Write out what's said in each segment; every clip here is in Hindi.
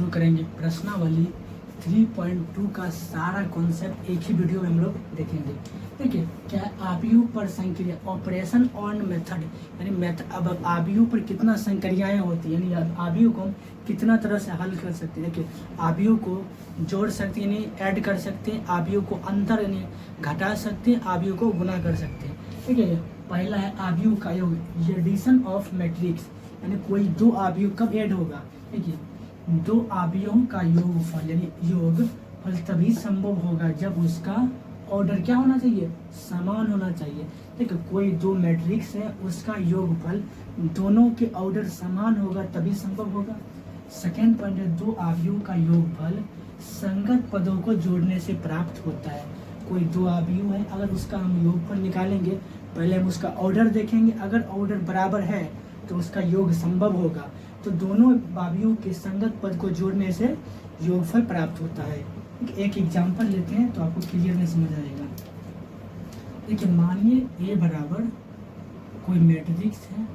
शुरू करेंगे प्रश्नावली 3.2 का सारा कॉन्सेप्ट एक ही वीडियो में हम लोग देखेंगे। देखिए क्या आबीयू पर संक्रिया ऑपरेशन ऑन मेथड, यानी अब आबीयू पर कितना संक्रियाएं होती हैं, यानी आबीयू को हम कितना तरह से हल कर सकते हैं। देखिए आबीयू को जोड़ सकते हैं यानी ऐड कर सकते हैं, आबीयू को अंतर यानी घटा सकते हैं, आबीयू को गुना कर सकते हैं। ठीक है, पहला है आबीयू का योग, एडिशन ऑफ मैट्रिक्स, यानी कोई दो आबीयू कब ऐड होगा। देखिए दो आबीयों का योगफल यानी योगफल तभी संभव होगा जब उसका ऑर्डर क्या होना चाहिए, समान होना चाहिए। देखो कोई दो मैट्रिक्स है, उसका योगफल दोनों के ऑर्डर समान होगा तभी संभव होगा। सेकेंड पॉइंट है दो आबीयों का योगफल संगत पदों को जोड़ने से प्राप्त होता है। कोई दो आबीयू है, अगर उसका हम योगफल निकालेंगे, पहले हम उसका ऑर्डर देखेंगे, अगर ऑर्डर बराबर है तो उसका योग संभव होगा। तो दोनों आबीयू के संगत पद को जोड़ने से योगफल प्राप्त होता है। एक एग्जांपल लेते हैं तो आपको क्लियर में समझ आएगा। देखिए मानिए ए बराबर कोई मैट्रिक्स है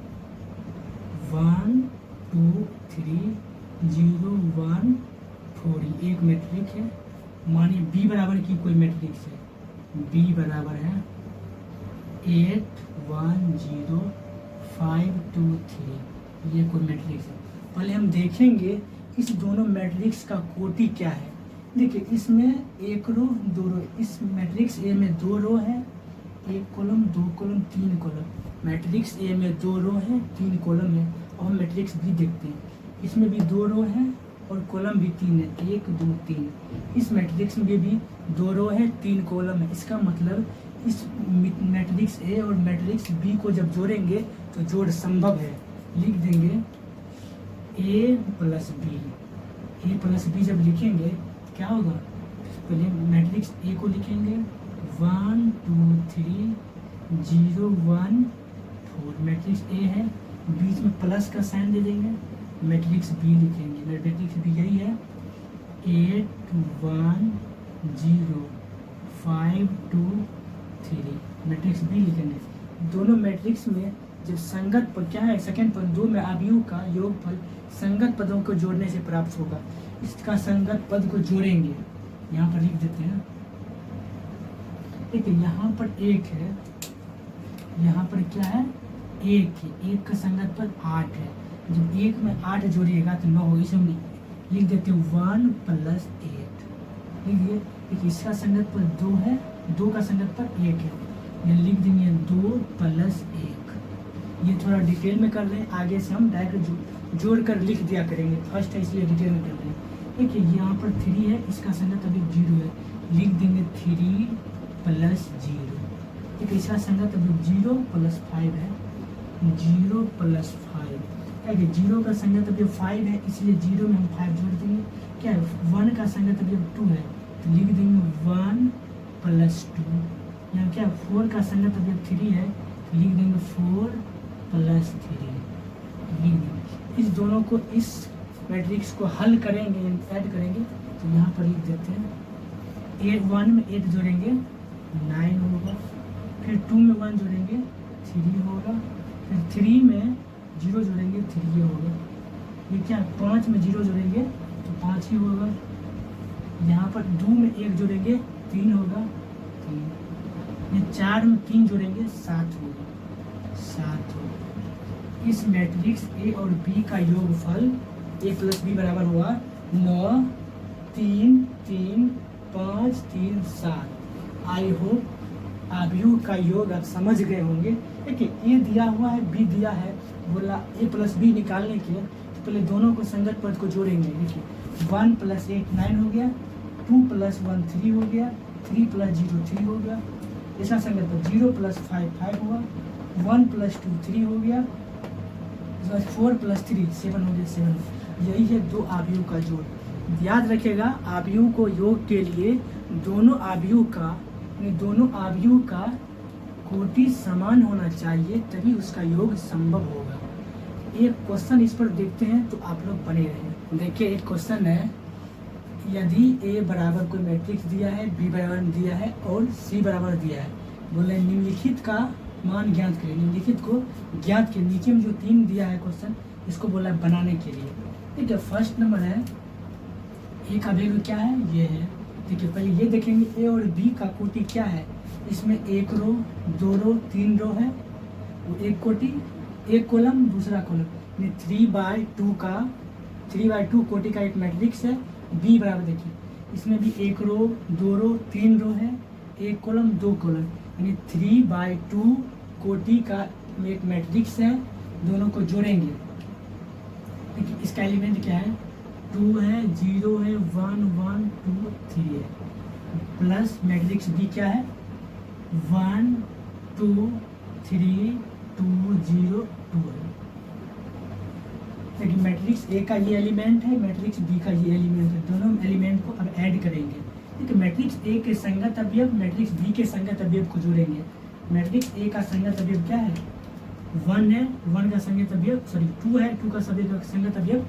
1 2 3 0 1 4, एक मैट्रिक्स है। मानिए बी बराबर की कोई मैट्रिक्स है, बी बराबर है 8 1 0 5 2 3, ये कोई मैट्रिक्स है। पहले हम देखेंगे इस दोनों मैट्रिक्स का कोटि क्या है। देखिए इसमें एक रो दो रो, इस मैट्रिक्स ए में दो रो है, एक कॉलम दो कॉलम तीन कॉलम। मैट्रिक्स ए में दो रो है तीन कॉलम है। और हम मैट्रिक्स बी देखते हैं, इसमें भी दो रो है और कॉलम भी तीन है, 1 2 3। इस मैट्रिक्स में भी दो रो है तीन कॉलम है। इसका मतलब इस मैट्रिक्स ए और मैट्रिक्स बी को जब जोड़ेंगे तो जोड़ संभव है। लिख देंगे ए प्लस बी जब लिखेंगे क्या होगा, पहले मैट्रिक्स ए को लिखेंगे 1 2 3 0 1 4, मैट्रिक्स ए है, बीच में प्लस का साइन दे देंगे, मैट्रिक्स बी लिखेंगे। मैट्रिक्स बी यही है 8 1 0 5 2 3, मैट्रिक्स बी लिखेंगे। दोनों मैट्रिक्स में जब संगत पद क्या है, सेकंड पद दो में आबीयू का योगफल संगत पदों को जोड़ने से प्राप्त होगा। इसका संगत पद को जोड़ेंगे, यहाँ पर लिख देते हैं। देखिए यहाँ पर एक है, यहाँ पर क्या है एक है, एक का संगत पद 8 है। जब एक में 8 जोड़िएगा तो 9 होगी, इसे हम लिख देते हैं 1 + 8। लिखिए देखिए इसका संगत पद 2 है, 2 का संगत पद 1 है, ये लिख देंगे 2 + 1। ये थोड़ा डिटेल में कर रहे हैं, आगे से हम डायरेक्ट जोड़ कर लिख दिया करेंगे, फर्स्ट है इसलिए डिटेल में कर रहे हैं। देखिए यहाँ पर 3 है, इसका संगत अभी 0 है, लिख देंगे 3 + 0। देखिए इसका संगत अभी 0 + 5 है, 0 + 5। क्या है 0 का संगत अभी 5 है, इसलिए 0 में हम 5 जोड़ देंगे। क्या है 1 का संगत अभी 2 है, तो लिख देंगे 1 + 2। यहाँ क्या 4 का संगत अभी 3 है, तो लिख देंगे 4 + 3। लिख देंगे इस दोनों को, इस मैट्रिक्स को हल करेंगे ऐड करेंगे तो यहाँ पर लिख देते हैं 1 में 8 जोड़ेंगे 9 होगा, फिर 2 में 1 जोड़ेंगे 3 होगा, फिर 3 में 0 जोड़ेंगे 3 होगा। ये क्या 5 में 0 जोड़ेंगे तो 5 ही होगा। यहाँ पर 2 में 1 जोड़ेंगे 3 होगा 3। ये 4 में 3 जोड़ेंगे 7 होगा 7 होगा। इस मैट्रिक्स ए और बी का योगफल ए + बी बराबर हुआ 9 3 3 5 3 7। आई होप आबीयू का योग आप समझ गए होंगे। देखिए ए दिया हुआ है, बी दिया है, बोला ए + बी निकालने के तो पहले दोनों को संगत पद को जोड़ेंगे। देखिए 1 + 8 9 हो गया, 2 + 1 3 हो गया, 3 + 0 3 हो गया। इसका संगत पद 0 + 5 5 हुआ, 1 + 2 3 हो गया, 4 + 3 7 हो गया 7। यही है दो आबीयू का जोड़। याद रखिएगा आबीयू को योग के लिए दोनों आबीयू का कोटि समान होना चाहिए तभी उसका योग संभव होगा। एक क्वेश्चन इस पर देखते हैं तो आप लोग बने रहें। देखिए एक क्वेश्चन है, यदि ए बराबर कोई मैट्रिक्स दिया है, बी बराबर दिया है और सी बराबर दिया है, बोले निम्नलिखित का मान ज्ञात करें। निम्नलिखित को ज्ञात के नीचे में जो 3 दिया है क्वेश्चन, इसको बोला बनाने के लिए। ठीक है, फर्स्ट नंबर है ए का वैल्यू क्या है, ये है। देखिए पहले ये देखेंगे ए और बी का कोटि क्या है। इसमें एक रो, दो रो, तीन रो है, वो एक कोटि, एक कॉलम, दूसरा कॉलम, यानी 3/2 कोटि का एक मैट्रिक्स है। बी बराबर देखिए इसमें भी एक रो, दो रो, तीन रो है, एक कॉलम, दो कॉलम, यानी 3/2 कोटि का एक मैट्रिक्स है। दोनों को जोड़ेंगे, देखिए इसका एलिमेंट क्या है, 2 है, 0 है, 1 1 2 3 है, प्लस मैट्रिक्स बी क्या है, 1 2 3 2 0 2 है। देखिए मैट्रिक्स ए का ये एलिमेंट है, मैट्रिक्स बी का ये एलिमेंट है, दोनों एलिमेंट को अब ऐड करेंगे। देखिए मैट्रिक्स ए के संगत अवयव मैट्रिक्स बी के संगत अवयव को जोड़ेंगे। मैट्रिक्स ए का संगत अवयव क्या है, 1 है, 1 का संगत अवयव 2 है, 2 का संगत अवयव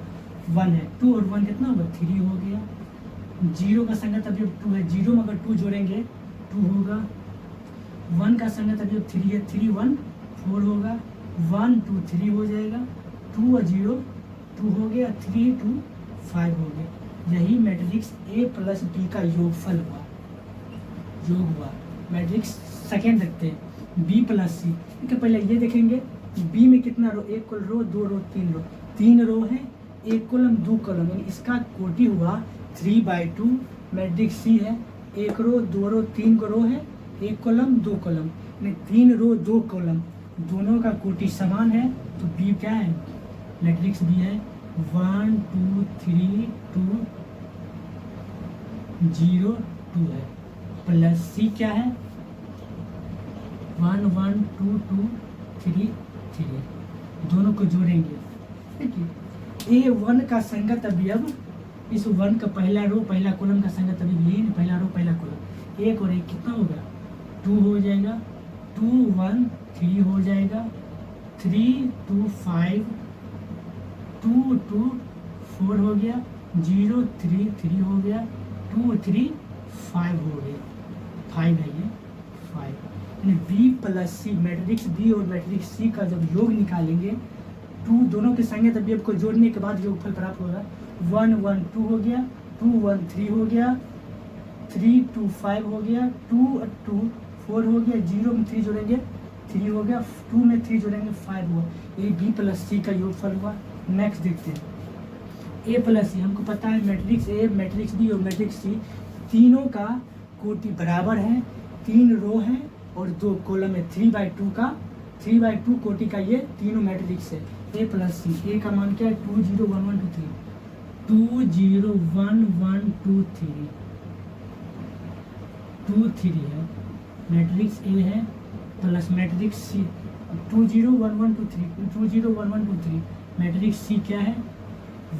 1 है, 2 और 1 कितना होगा, 3 हो गया। 0 का संगत अवयव 2 है, 0 में अगर 2 जोड़ेंगे 2 होगा। 1 का संगत अवयव 3 है, 3 1 4 होगा, 1 2 3 हो जाएगा, 2 और 0 2 हो गया, 3 2 5 हो गया। यही मैट्रिक्स ए प्लस बी का योगफल हुआ, योग हुआ। मैट्रिक्स सेकेंड रखते हैं बी प्लस सी। ठीक है, पहले ये देखेंगे बी में कितना रो, एक रो, दो रो, तीन रो, तीन रो है, एक कॉलम, दो कॉलम, यानी इसका कोटि हुआ 3/2। मैट्रिक्स सी है, एक रो, दो रो, तीन रो है, एक कॉलम, दो कॉलम, यानी 3 रो 2 कॉलम, दोनों का कोटि समान है, तो बी क्या है, मैट्रिक्स बी है 1 2 3 2 0 2 है, प्लस सी क्या है 1 1 2 2 3 3। दोनों को जोड़ेंगे, देखिए ए 1 का संगत अवयव, इस 1 का पहला रो पहला कॉलम का संगत अवयव यही, पहला रो पहला कॉलम, एक और एक कितना होगा 2 हो जाएगा, 2 1 3 हो जाएगा, 3 2 5 2 2 4 हो गया, 0 3 3 हो गया, 2 3 5 हो गया, 5 है ये 5। यानी बी प्लस सी, मैट्रिक्स बी और मैट्रिक्स सी का जब योग निकालेंगे, 2 दोनों के संगत अवयव को जोड़ने के बाद योगफल प्राप्त होगा। 1 1 2 हो गया, 2 1 3 हो गया, 3 2 5 हो गया, 2 2 4 हो गया, 0 में 3 जोड़ेंगे 3 हो गया, 2 में 3 जोड़ेंगे 5 हुआ। ये बी प्लस सी का योगफल हुआ। नेक्स्ट देखते हैं ए प्लस सी। हमको पता है मैट्रिक्स ए, मैट्रिक्स बी और मैट्रिक्स सी तीनों का कोटि बराबर है, 3 रो है और 2 कॉलम है। 3/2 कोटि का ये तीनों मैट्रिक्स है ए प्लस सी। ए का मान क्या है 2 0 1 1 2 3, 2 0 1 1 2 3 2 3 है, मैट्रिक्स ए है, प्लस मैट्रिक्स सी 2 0 1 1 2 3, 2 0 1 1 2 3, मैट्रिक्स सी क्या है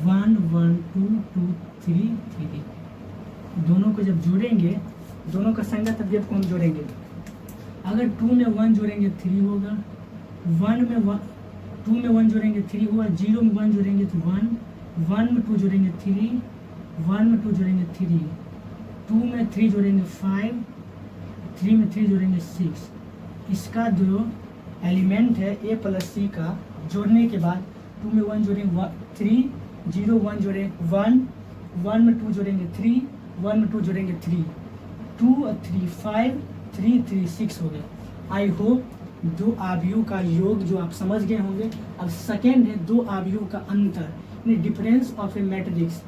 1 1 2 2 3 3। दोनों को जब जोड़ेंगे, दोनों का संगत अवयव को हम जोड़ेंगे, अगर 2 में 1 जोड़ेंगे 3 होगा, 2 में 1 जोड़ेंगे 3 हुआ, 0 में 1 जोड़ेंगे तो 1, 1 में 2 जोड़ेंगे 3, 1 में 2 जोड़ेंगे 3, 2 में 3 जोड़ेंगे 5, 3 में 3 जोड़ेंगे 6। इसका जो एलिमेंट है ए प्लस सी का जोड़ने के बाद 2 में 1 जोड़ेंगे 3, 0 1 जोड़ेंगे 1, 1 में 2 जोड़ेंगे 3, 1 में 2 जोड़ेंगे 3, 2 और 3 5, 3 3 6 हो गया। आई होप दो आव्यूह का योग जो आप समझ गए होंगे। अब सेकेंड है दो आव्यूह का अंतर, यानी डिफरेंस ऑफ ए मैट्रिक्स,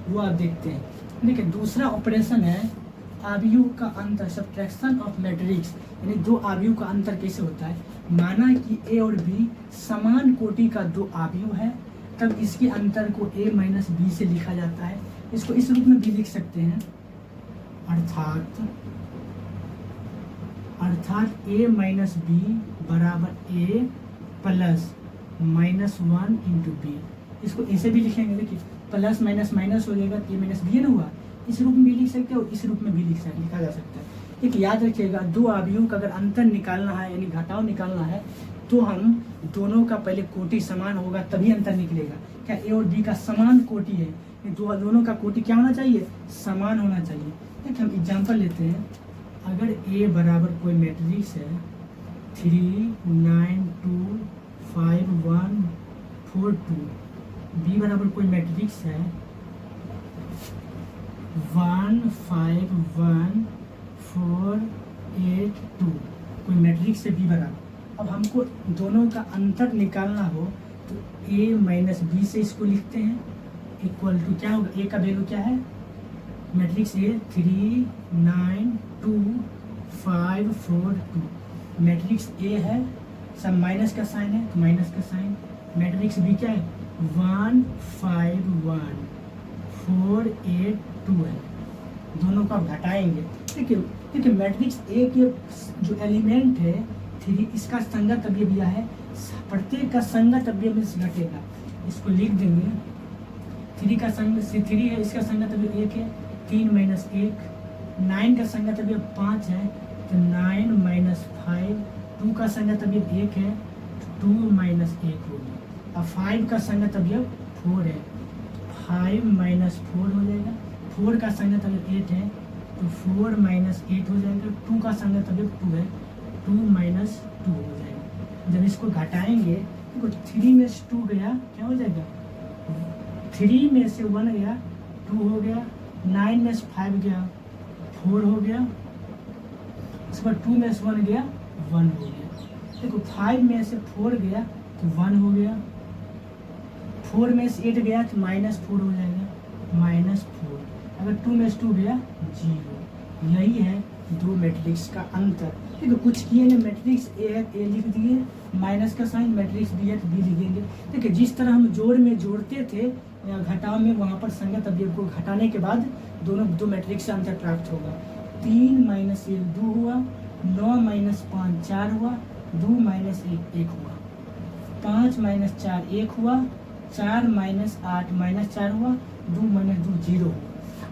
वो आप देखते हैं। देखिए दूसरा ऑपरेशन है आव्यूह का अंतर, सब्ट्रैक्शन ऑफ मैट्रिक्स, यानी दो आव्यूह का अंतर कैसे होता है। माना कि ए और बी समान कोटि का दो आव्यूह है, तब इसके अंतर को a माइनस बी से लिखा जाता है। इसको इस रूप में भी लिख सकते हैं, अर्थात a माइनस बी बराबर a प्लस -1 इंटू बी। इसको ऐसे भी लिखेंगे, देखिए प्लस माइनस माइनस हो जाएगा, a माइनस बी ना हुआ, इस रूप में भी लिख सकते हैं और इस रूप में भी लिखा जा सकता है। देखिए याद रखिएगा दो आव्यूह का अगर अंतर निकालना है यानी घटाव निकालना है तो हम दोनों का पहले कोटि समान होगा तभी अंतर निकलेगा। क्या ए और बी का समान कोटि है, दोनों का कोटि क्या होना चाहिए, समान होना चाहिए। देखिए हम एग्जांपल लेते हैं, अगर ए बराबर कोई मैट्रिक्स है 3 9 2 5 1 4 2, बी बराबर कोई मैट्रिक्स है 151,4,8,2 कोई मैट्रिक्स से बी बराबर। अब हमको दोनों का अंतर निकालना हो तो a माइनस बी से इसको लिखते हैं, इक्वल टू क्या होगा, a का वैल्यू क्या है, मैट्रिक्स ए 3 9 2 5 4 2, मैट्रिक्स ए है, सब माइनस का साइन है तो माइनस का साइन, मैट्रिक्स बी क्या है 151,4,8,2 है। दोनों को आप घटाएंगे, देखिए मैट्रिक्स ए के जो एलिमेंट है 3, इसका संगत अवयव यह है, प्रत्येक का संगत अवयव में से घटेगा, इसको लिख देंगे 3 का संगत 3 है, इसका संगत अवयव 1 है, 3 माइनस 1, 9 का संगत अवयव 5 है तो 9 माइनस 5, 2 का संगत अवयव 1 है 2 माइनस 1 होगा, अब 5 का संगत अवयव 4 है, 5 माइनस 4 हो जाएगा, 4 का संगत अवयव 8 है तो 4 माइनस 8 हो जाएगा, 2 का संगत अवयव 2 है, 2 माइनस 2 हो जाएगा। जब इसको घटाएंगे तो 3 में से 2 गया क्या हो जाएगा, 3 में से 1 गया 2 हो गया, 9 में से 5 गया 4 हो गया, इसके बाद 2 में से 1 गया 1 हो गया, देखो 5 में से 4 गया तो 1 हो गया, 4 में से 8 गया तो माइनस 4 हो जाएगा, माइनस 4, अगर 2 में से 2 गया 0। यही है दो मैट्रिक्स का अंतर। देखो कुछ किए ना, मैट्रिक्स ए है ए लिख दिए, माइनस का साइन, मैट्रिक्स बी है तो बी लिखेंगे। देखिए जिस तरह हम जोड़ में जोड़ते थे या घटाव में, वहाँ पर संगत अवयव को घटाने के बाद दो मैट्रिक्स का अंतर प्राप्त होगा। 3 माइनस 1 2 हुआ, 9 माइनस 5 4 हुआ, 2 माइनस 1 1 हुआ, 5 माइनस 4 1 हुआ, 4 माइनस 8 माइनस 4 हुआ, 2 माइनस 2 0 हुआ।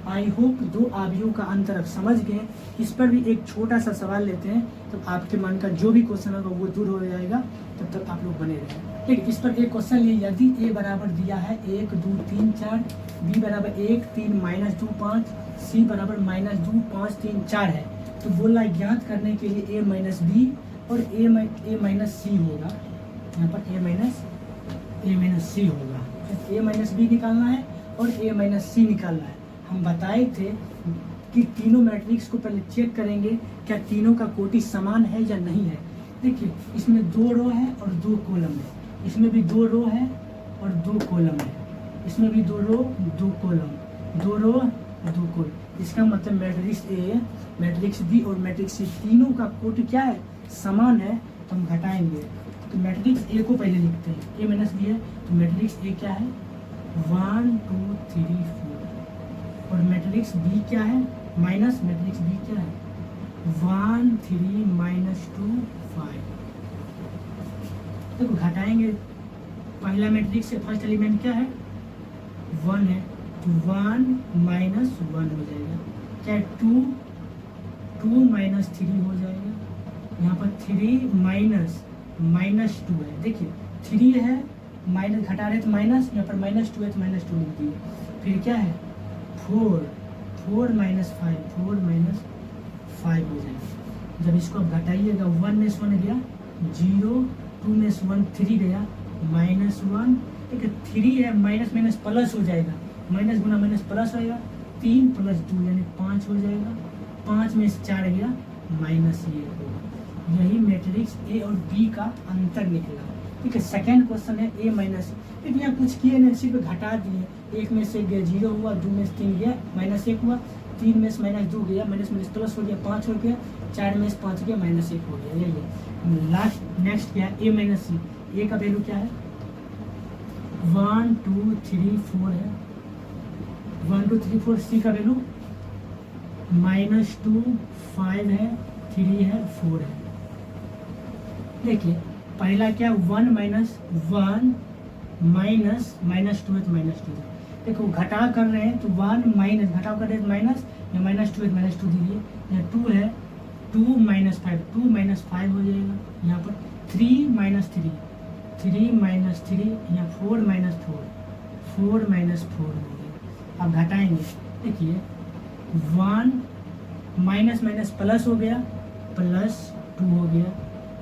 आई होप दो अवयवों का अंतर आप समझ गए। इस पर भी एक छोटा सा सवाल लेते हैं, तो आपके मन का जो भी क्वेश्चन होगा वो दूर हो जाएगा, तब तक आप लोग बने रहें। ठीक, इस पर एक क्वेश्चन लिए, यदि ए बराबर दिया है 1 2 3 4, बी बराबर 1 3 माइनस 2 5, सी बराबर माइनस 2 5 3 4 है, तो बोला ज्ञात करने के लिए ए माइनस बी और ए माइनस सी होगा। यहाँ पर ए माइनस सी होगा, ए माइनस बी निकालना है और ए माइनस सी निकालना है। हम बताए थे कि तीनों मैट्रिक्स को पहले चेक करेंगे क्या तीनों का कोटि समान है या नहीं है। देखिए इसमें 2 रो है और 2 कॉलम है, इसमें भी 2 रो है और 2 कॉलम है, इसमें भी 2 रो 2 कॉलम, 2 रो 2 कॉलम। इसका मतलब मैट्रिक्स ए, मैट्रिक्स बी और मैट्रिक्स सी तीनों का कोटि क्या है, समान है। तो हम घटाएंगे, तो मैट्रिक्स ए को पहले लिखते हैं, ए माइनस बी है, तो मैट्रिक्स ए क्या है 1 2 3 4, और मैट्रिक्स बी क्या है माइनस, मैट्रिक्स बी क्या है 1 3 माइनस 2 5। देखो घटाएंगे, पहला मैट्रिक्स से फर्स्ट एलिमेंट क्या है 1 है, तो 1 माइनस 1 हो जाएगा, क्या 2 माइनस 3 हो जाएगा, यहाँ पर 3 माइनस 2 है। देखिए 3 है, माइनस घटा रहे तो माइनस, यहाँ पर माइनस 2 है तो माइनस 2 लिख दिए। फिर क्या है 4 माइनस 5, 4 माइनस 5 हो जाएगा। जब इसको आप घटाइएगा 1 में से 1 गया 0, 2 में से 1 3 गया माइनस 1, ठीक है 3 है, माइनस माइनस प्लस हो जाएगा, माइनस गुना माइनस प्लस होएगा, 3 प्लस 2 यानी 5 हो जाएगा, 5 में से 4 गया माइनस 1 होगा। यही मैट्रिक्स ए और बी का अंतर निकला। ठीक है, सेकेंड क्वेश्चन है ए माइनस, लेकिन यहाँ कुछ किए नहीं, सिर्फ घटा दिए, 1 में से गया 0 हुआ, 2 में से 3 गया माइनस 1 हुआ, 3 में से माइनस 2 गया माइनस माइनस प्लस हो गया 5 हो गया, 4 में से 5 गया माइनस 1 हो गया। यही है लास्ट। नेक्स्ट क्या है ए माइनस सी, ए का वैल्यू क्या है 1 2 3 4 है, 1 2 3 4, सी का वैल्यू -2 5 है, 3 है 4 है। देखिए पहला क्या 1 माइनस 1 माइनस -2 है तो -2। देखो घटाव कर रहे हैं तो 1 माइनस, घटाव कर रहे हैं तो माइनस, या -2 है तो -2 दीजिए, या 2 है 2 माइनस 5, 2 माइनस 5 हो जाएगा, यहाँ पर 3 माइनस 3, 3 माइनस 3, यहाँ 4 माइनस 4, 4 माइनस 4 हो गया। अब घटाएंगे, देखिए 1 माइनस माइनस प्लस हो गया, प्लस 2 हो गया,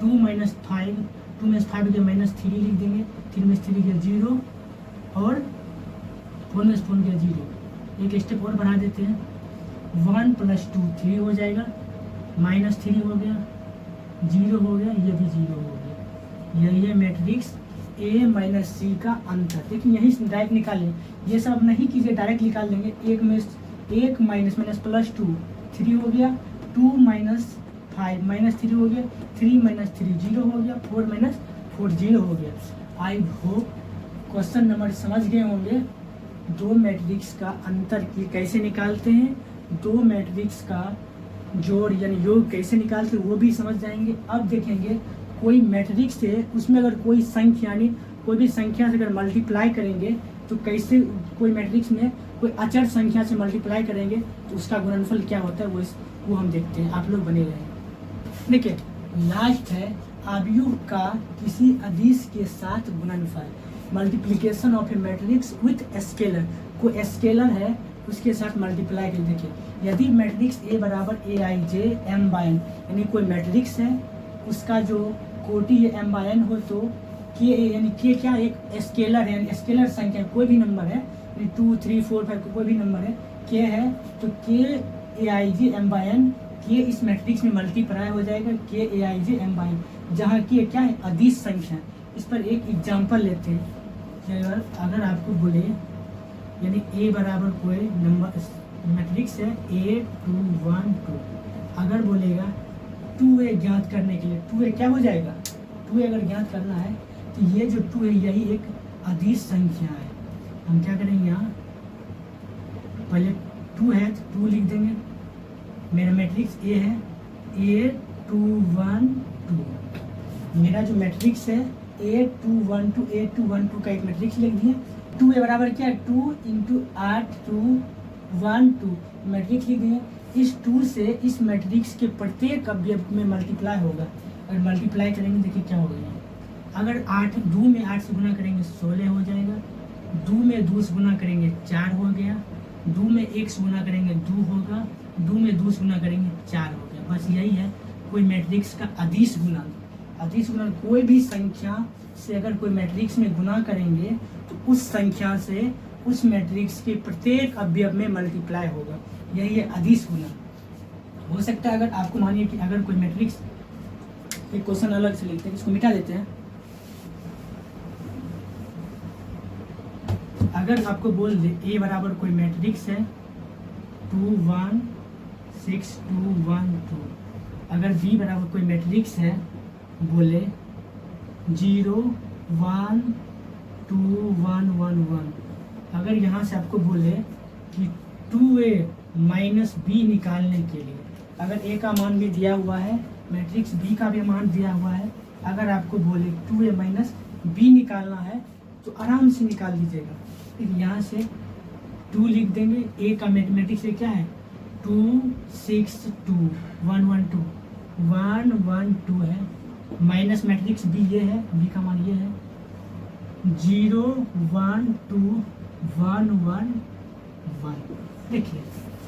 2 माइनस 5, 2 में 5 गया -3 लिख देंगे, 3 में 3 गया 0, और 4 में 4 गया 0। एक स्टेप और बढ़ा देते हैं, 1 + 2 3 हो जाएगा, -3 हो गया, 0 हो गया, ये भी 0 हो गया। यही है मैट्रिक्स A माइनस सी का अंतर। देखिए यही डायरेक्ट निकालें, ये सब नहीं कीजिए, डायरेक्ट निकाल लेंगे। 1 माइनस +2 3 हो गया, 2 - 5 -3 हो गया, 3 - 3 0 हो गया, 4 - 4 0 हो गया। आई होप क्वेश्चन नंबर समझ गए होंगे। दो मैट्रिक्स का अंतर की कैसे निकालते हैं, दो मैट्रिक्स का जोड़ यानी योग कैसे निकालते हैं वो भी समझ जाएंगे। अब देखेंगे कोई मैट्रिक्स है, उसमें अगर कोई संख्या यानी कोई भी संख्या से अगर मल्टीप्लाई करेंगे तो कैसे, कोई मैट्रिक्स में कोई अचर संख्या से मल्टीप्लाई करेंगे तो उसका गुणनफल क्या होता है वो हम देखते हैं। आप लोग बने रहें। देखिए लास्ट है अवयव का किसी अदिश के साथ गुणनफल, multiplication of A matrix with scalar. कोई स्केलर है उसके साथ मल्टीप्लाई कर। देखिए यदि मैट्रिक्स A बराबर AIJ M/n यानी कोई मैट्रिक्स है, उसका जो कोटि है M/n हो तो K यानी K क्या एक स्केलर है, यानी स्केलर संख्या कोई भी नंबर है, यानी 2 3 4 5 कोई भी नंबर है, K है तो K AIJ M/n, K इस मैट्रिक्स में मल्टीप्लाई हो जाएगा K AIJ M/n, जहाँ K क्या है अदिश संख्या। इस पर एक एग्जाम्पल लेते हैं। अगर आपको बोले यानी A बराबर कोई नंबर मैट्रिक्स है A 2 1 2, अगर बोलेगा 2A ज्ञात करने के लिए, 2A क्या हो जाएगा, 2A अगर ज्ञात करना है तो ये जो 2 है यही एक अदिश संख्या है। हम क्या करेंगे यहाँ पहले 2 है तो 2 लिख देंगे। मेरा मैट्रिक्स A है A 2 1 2, मेरा जो मैट्रिक्स है A 2 1 2 A 2 1 2 का एक मैट्रिक्स लिख दिया। 2A बराबर क्या है 2 × 8 2 1 2 मैट्रिक्स लिख दिए। इस 2 से इस मैट्रिक्स के प्रत्येक अवयव में मल्टीप्लाई होगा। अगर मल्टीप्लाई करेंगे देखिए क्या होगा, अगर 2 में 8 से गुना करेंगे 16 हो जाएगा, 2 में 2 से गुना करेंगे 4 हो गया, 2 में 1 से गुना करेंगे 2 होगा, 2 में 2 से गुना करेंगे 4 हो गया। बस यही है कोई मैट्रिक्स का अदिश गुणन। अदिश गुणन कोई भी संख्या से अगर कोई मैट्रिक्स में गुना करेंगे तो उस संख्या से उस मैट्रिक्स के प्रत्येक अवयव में मल्टीप्लाई होगा, यही है अदिश गुणन। हो सकता है अगर आपको मानिए कि अगर कोई मैट्रिक्स, एक क्वेश्चन अलग से लिखते हैं, इसको मिटा देते हैं। अगर आपको बोल दे A बराबर कोई मैट्रिक्स है 2 1 6 2 1 2, अगर B बराबर कोई मैट्रिक्स है बोले 0 1 2 1 1 1, अगर यहाँ से आपको बोले कि 2A माइनस B निकालने के लिए, अगर A का मान भी दिया हुआ है, मैट्रिक्स B का भी मान दिया हुआ है, अगर आपको बोले 2A माइनस B निकालना है तो आराम से निकाल दीजिएगा। फिर यहाँ से 2 लिख देंगे। A का मैथमेटिक्स से क्या है 2 6 2 1 1 2 1 1 2 है, माइनस मैट्रिक्स B ये है, B का मान ये है 0 1 2 1 1 1। देखिए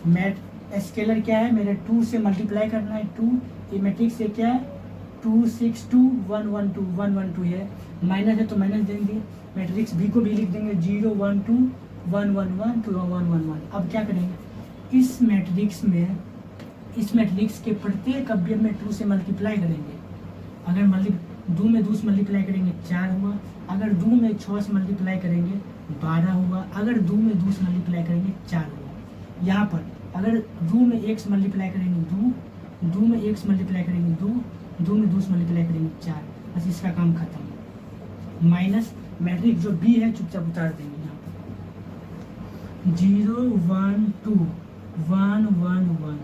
मैट स्केलर क्या है, मेरे 2 से मल्टीप्लाई करना है 2, ये मैट्रिक्स से क्या है 2 6 2 1 1 2 1 1 2 है, माइनस है तो माइनस देंगे। मैट्रिक्स B को भी लिख देंगे 0 1 2 1 1 1 2 1 1 1। अब क्या करेंगे इस मैट्रिक्स के प्रत्येक अवयव में 2 से मल्टीप्लाई करेंगे। अगर 2 में 2 से मल्टीप्लाई करेंगे 4 हुआ, अगर 2 में 6 से मल्टीप्लाई करेंगे 12 हुआ, अगर 2 में 2 से मल्टीप्लाई करेंगे 4 हुआ। यहाँ पर अगर 2 में 1 से मल्टीप्लाई करेंगे 2, 2 में 1 से मल्टीप्लाई करेंगे 2, 2 में 2 से मल्टीप्लाई करेंगे 4, बस इसका काम खत्म। माइनस मैट्रिक्स जो B है चुपचाप उतार देंगे यहाँ पर 0 1 2 1 1 1।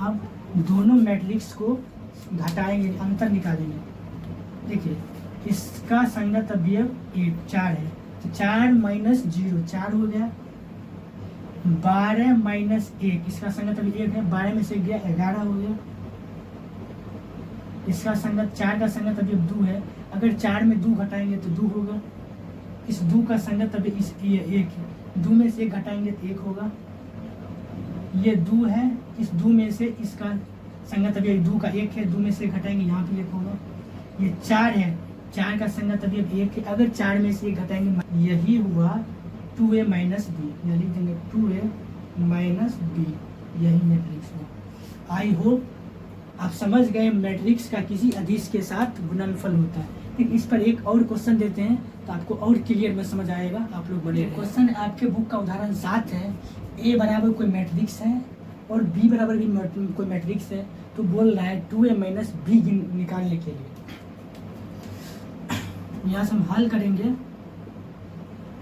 अब दोनों मैट्रिक्स को घटाएंगे, अंतर निकालेंगे। देखिए इसका संगत अवयव 4 है तो 4 माइनस 0 4 हो गया, 12 माइनस 1 इसका संगत अवयव 1 है, 12 में से गया 11 हो गया। इसका संगत 4 का संगत अवयव 2 है, अगर 4 में 2 घटाएंगे तो 2 होगा। इस 2 का संगत अवयव इस 1 है, 2 में से 1 घटाएंगे तो 1 होगा। ये 2 है, इस 2 में से इसका संगत अवयव 2 का 1 है, 2 में से घटाएंगे यहाँ पे 1 होगा। ये 4 है, 4 का संगत अवयव 1 है, अगर 4 में से 1 घटाएंगे, यही हुआ 2A माइनस B, या लिख देंगे 2A माइनस B। यही मैट्रिक्स हुआ। आई होप आप समझ गए मैट्रिक्स का किसी अदिश के साथ गुणनफल होता है। ठीक, इस पर एक और क्वेश्चन देते हैं तो आपको और क्लियर में समझ आएगा। आप लोग बने क्वेश्चन आपके बुक का उदाहरण 7 है। ए बराबर कोई मैट्रिक्स है और बी बराबर भी कोई मैट्रिक्स है, तो बोल रहा है 2a माइनस बी निकालने के लिए। यहाँ से हम हल करेंगे।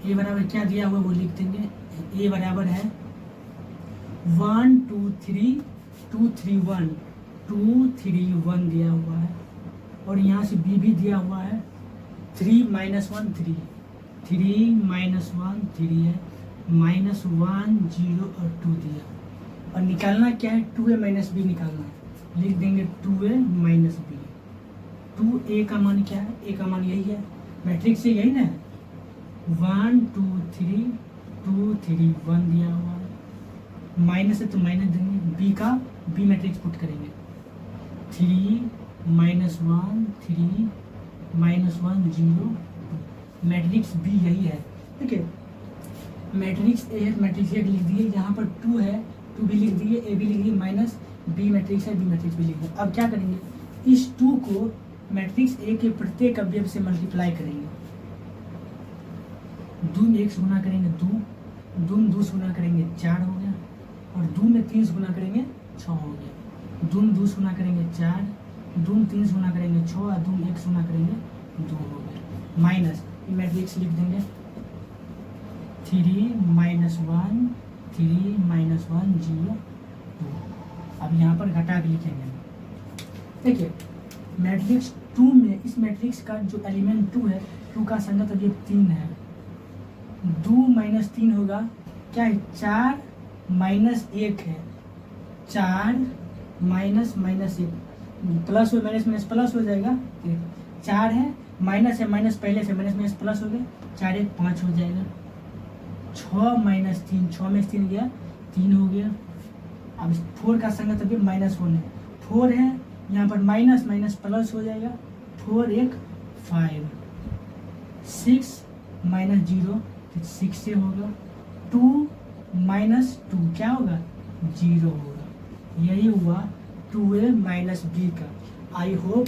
ए बराबर क्या दिया हुआ वो लिख देंगे। ए बराबर है 1 2 3 2 3 1 2 3 1 दिया हुआ है, और यहाँ से बी भी दिया हुआ है 3 माइनस 1 3 3 माइनस 1 3 है, माइनस 1 0 और 2 दिया। और निकालना क्या है, 2a माइनस बी निकालना है। लिख देंगे 2a माइनस बी। 2a का मान क्या है, a का मान यही है, मैट्रिक्स से यही ना, 1 2 3 2 3 1 दिया हुआ है। माइनस है तो माइनस देंगे, बी का बी मैट्रिक्स पुट करेंगे 3 माइनस 1 3 माइनस 1 0 2। मैट्रिक्स बी यही है। ठीक है, मैट्रिक्स ए मैट्रिक्स ए लिख दिए, यहाँ पर 2 है 2 भी लिख दिए, ए भी लिख दिए, माइनस बी मैट्रिक्स है बी मैट्रिक्स भी लिख दिए। अब क्या करेंगे, इस 2 को मैट्रिक्स ए के प्रत्येक अवयव से मल्टीप्लाई करेंगे। 2 में 1 से गुना करेंगे 2, 2 में 2 से गुना करेंगे 4 हो गया, और 2 में 3 से गुना करेंगे 6 हो गया। 2 में 2 से गुना करेंगे 4, 2 में 3 से गुना करेंगे 6, और 2 में 1 से गुना करेंगे 2 हो गया। माइनस मैट्रिक्स लिख देंगे 3 माइनस 1 3 माइनस 1 0 2। अब यहाँ पर घटा के लिखेंगे। देखिए मैट्रिक्स 2 में, इस मैट्रिक्स का जो एलिमेंट 2 है, 2 का संगत अवयव 3 है। 2 माइनस 3 होगा क्या है, 4 माइनस 1 है, 4 माइनस माइनस 1 प्लस हो, माइनस माइनस प्लस हो जाएगा। 4 है, माइनस है, माइनस पहले से माइनस माइनस प्लस हो गया, 4 1 5 हो जाएगा। 6 माइनस 3, 6 में 3 गया 3 हो गया। अब 4 का संगत अभी माइनस 1 है, 4 है, यहाँ पर माइनस माइनस प्लस हो जाएगा, 4 1 5। 6 माइनस 0 6 से होगा। 2 माइनस 2 क्या होगा, 0 होगा। यही हुआ 2a माइनस बी का। आई होप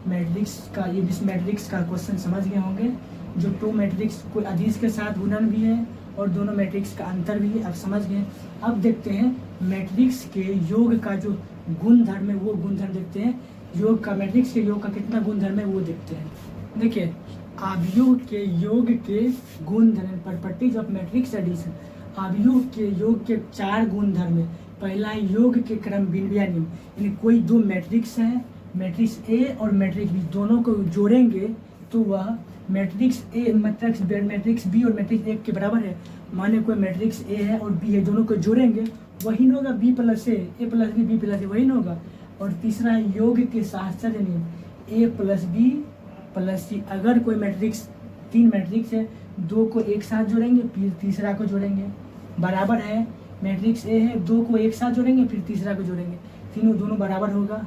मैट्रिक्स का, ये इस मैट्रिक्स का क्वेश्चन समझ गए होंगे। जो 2 मैट्रिक्स कोई अदिश के साथ गुणन भी है और दोनों मैट्रिक्स का अंतर भी है, अब समझ गए। अब देखते हैं मैट्रिक्स के योग का जो गुणधर्म है वो गुणधर्म देखते हैं। योग का, मैट्रिक्स के योग का कितना गुणधर्म है वो देखते हैं। देखिए अवयव के योग के गुणधर्म, प्रॉपर्टीज ऑफ मैट्रिक्स एडिशन। अवयव के योग के 4 गुणधर्म है। पहला है योग के क्रम बिंबिया नियम, यानी कोई 2 मैट्रिक्स है, मैट्रिक्स ए और मैट्रिक्स बी, दोनों को जोड़ेंगे तो वह मैट्रिक्स ए मैट्रिक्स बी और मैट्रिक्स ए के बराबर है। माने कोई मैट्रिक्स ए है और बी है, दोनों को जोड़ेंगे वही न होगा बी प्लस ए प्लस बी प्लस ए, वही न होगा। और तीसरा है योग के साहचर्य नियम, ए प्लस बी प्लस सी। अगर कोई मैट्रिक्स 3 मैट्रिक्स है, 2 को एक साथ जोड़ेंगे फिर तीसरा को जोड़ेंगे, बराबर है मैट्रिक्स ए है, 2 को एक साथ जोड़ेंगे फिर तीसरा को जोड़ेंगे, तीनों दोनों बराबर होगा।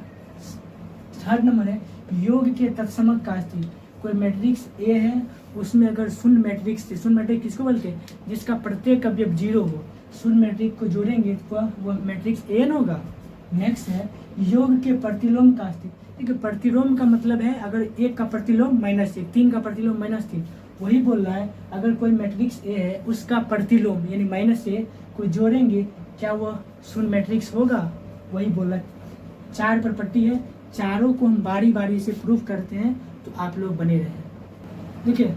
थर्ड नंबर है योग के तत्समक का अस्थिति। कोई मैट्रिक्स ए है, उसमें अगर शून्य मैट्रिक्स थे, शून्य मैट्रिक्स किसको बोलते हैं, जिसका प्रत्येक अवयव 0 हो, शून्य मैट्रिक्स को जोड़ेंगे तो वह मैट्रिक्स ए न होगा। नेक्स्ट है योग के प्रतिलोम का अस्थिति। ठीक है, प्रतिलोम का मतलब है अगर 1 का प्रतिलोम -1, 3 का प्रतिलोम -3, वही बोल रहा है अगर कोई मैट्रिक्स ए है उसका प्रतिलोम यानी -a को जोड़ेंगे क्या वह शून्य मैट्रिक्स होगा, वही बोला। 4 प्रॉपर्टी है, चारों को हम बारी बारी से प्रूफ करते हैं तो आप लोग बने रहे। देखिए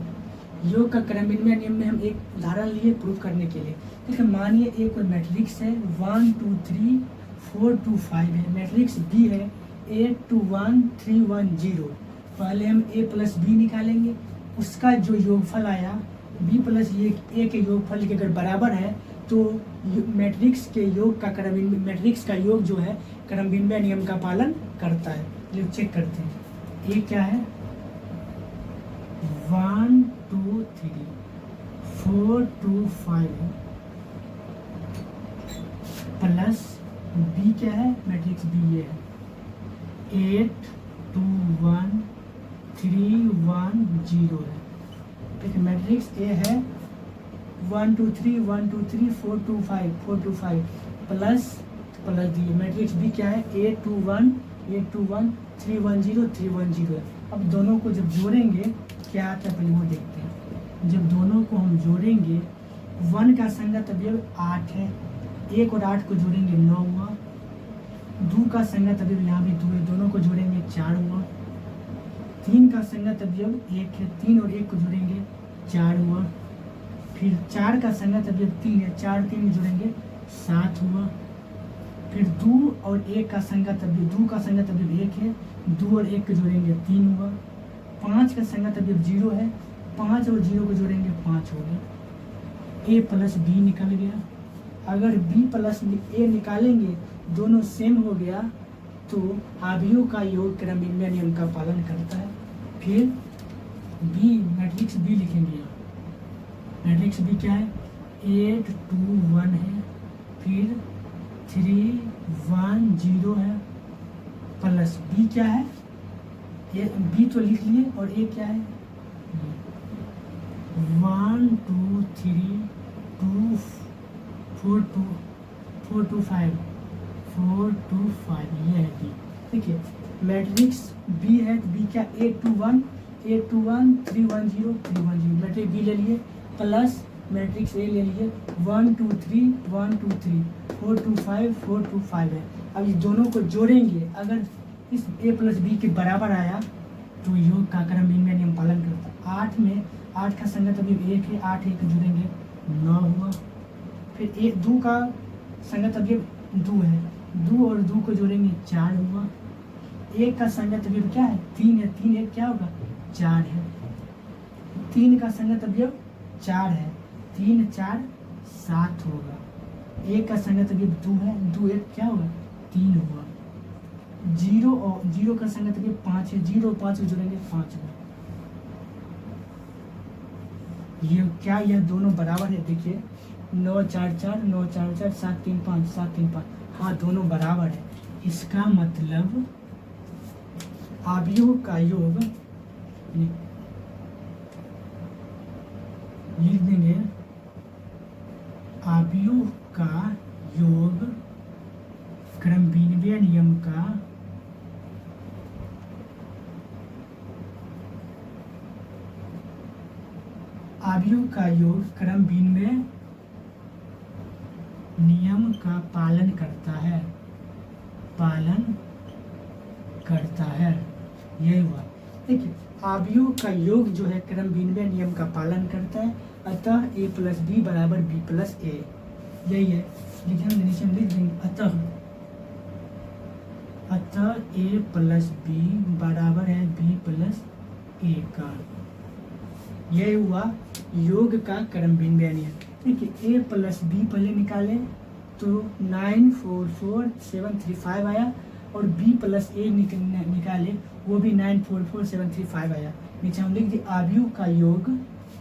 योग का क्रम बिंबिया नियम में हम एक उदाहरण लिए प्रूफ करने के लिए। ठीक है, मानिए एक कोई मैट्रिक्स है 1 2 3 4 2 5 है, मैट्रिक्स बी है 8 2 1 3 1 0। पहले हम ए प्लस बी निकालेंगे, उसका जो योगफल आया बी प्लस ए के योगफल के अगर बराबर है तो मैट्रिक्स के योग का क्रम, मैट्रिक्स का योग जो है क्रम बिंबिया नियम का पालन करता है। जो चेक करते हैं, ए क्या है 1 2 3 4 2 5 है, प्लस बी क्या है, मैट्रिक्स बी ये है 8 2 1 3 1 0 है। ठीक है, मैट्रिक्स ए है 1 2 3 1 2 3 4 2 5 4 2 5 plus plus D. Matrix B क्या है, A21 A21 310 310 है। अब दोनों को जब जोड़ेंगे क्या आता है पहले वो देखते हैं। जब दोनों को हम जोड़ेंगे 1 का संगत अवयव 8 है, 1 और 8 को जोड़ेंगे 9 हुआ। 2 का संगत अवयव यहाँ भी 2 है, दोनों को जोड़ेंगे 4 हुआ। 3 का संगत अवयव 1 है, 3 और 1 को जोड़ेंगे 4 हुआ। फिर 4 का संगत अवयव 3 है, 4 3 जोड़ेंगे 7 हुआ। फिर 2 और 1 का संगत अवयव 2 का संगत अवयव 1 है, 2 और 1 को जोड़ेंगे 3 हुआ। 5 का संगत अवयव 0 है, 5 और 0 को जोड़ेंगे 5 हो गया। A प्लस बी निकल गया। अगर B प्लस A निकालेंगे दोनों सेम हो गया तो अवयवों का योग क्रमबिन्वय नियम का पालन करता है। फिर B मैट्रिक्स B लिखेंगे यहाँ। मैट्रिक्स B क्या है, 8 2 1 है, फिर 3 1 0 है, प्लस B क्या है, B तो लिख लिए और A क्या है 1 2 3 2 4 2 4 2 5 4 2 5 ये है B। देखिए मैट्रिक्स B है, B क्या 821 821 310 310। मैट्रिक्स B ले लिए प्लस मैट्रिक्स A ले लिए 1 2 3 1 2 3 4 2 5 4 2 5 है। अब इस दोनों को जोड़ेंगे, अगर इस A प्लस B के बराबर आया तो योग का क्रमबिन्वय नियम पालन करता है। 8 में 8 का संगत अवयव 1 है, 8 1 जोड़ेंगे 9 हुआ। फिर 2 का संगत अवयव 2 है, 2 और 2 को जोड़ेंगे 4 हुआ। 1 का संगत अवयव क्या है 3 है, 3 1 क्या होगा 4 है। 3 का संगत अवयव 4 है, 3 4 7 होगा। 1 का संगत अवयव 2 है, 2 1 क्या होगा 3 हुआ। 0 और 0 का संगत अवयव 5 है, 0 और 5 को जोड़ेंगे 5 हुआ। ये क्या, यह दोनों बराबर है। देखिए 9 4 4 9 4 4 7 3 5 7 3 5, हाँ दोनों बराबर है। इसका मतलब अवयवों का योग लिख देंगे, अवयवों का योग क्रमबिन्वय नियम का अवयवों का योग क्रमबिन्वय नियम का पालन करता है, पालन करता है। यही हुआ। देखिए अवयवों का योग जो है क्रमबिन्वय नियम का पालन करता है, अतः A प्लस B बराबर B प्लस A। यही है, लिखेंगे नीचे हम लिख देंगे अतः A प्लस B बराबर है B प्लस A का। यह हुआ योग का क्रमबिन्वय नियम। देखिए A प्लस B पहले निकाले तो 9 4 4 7 3 5 आया, और B प्लस A निकाले वो भी 9 4 4 7 3 5 आया। नीचे हम लिख दिए अवयवों का योग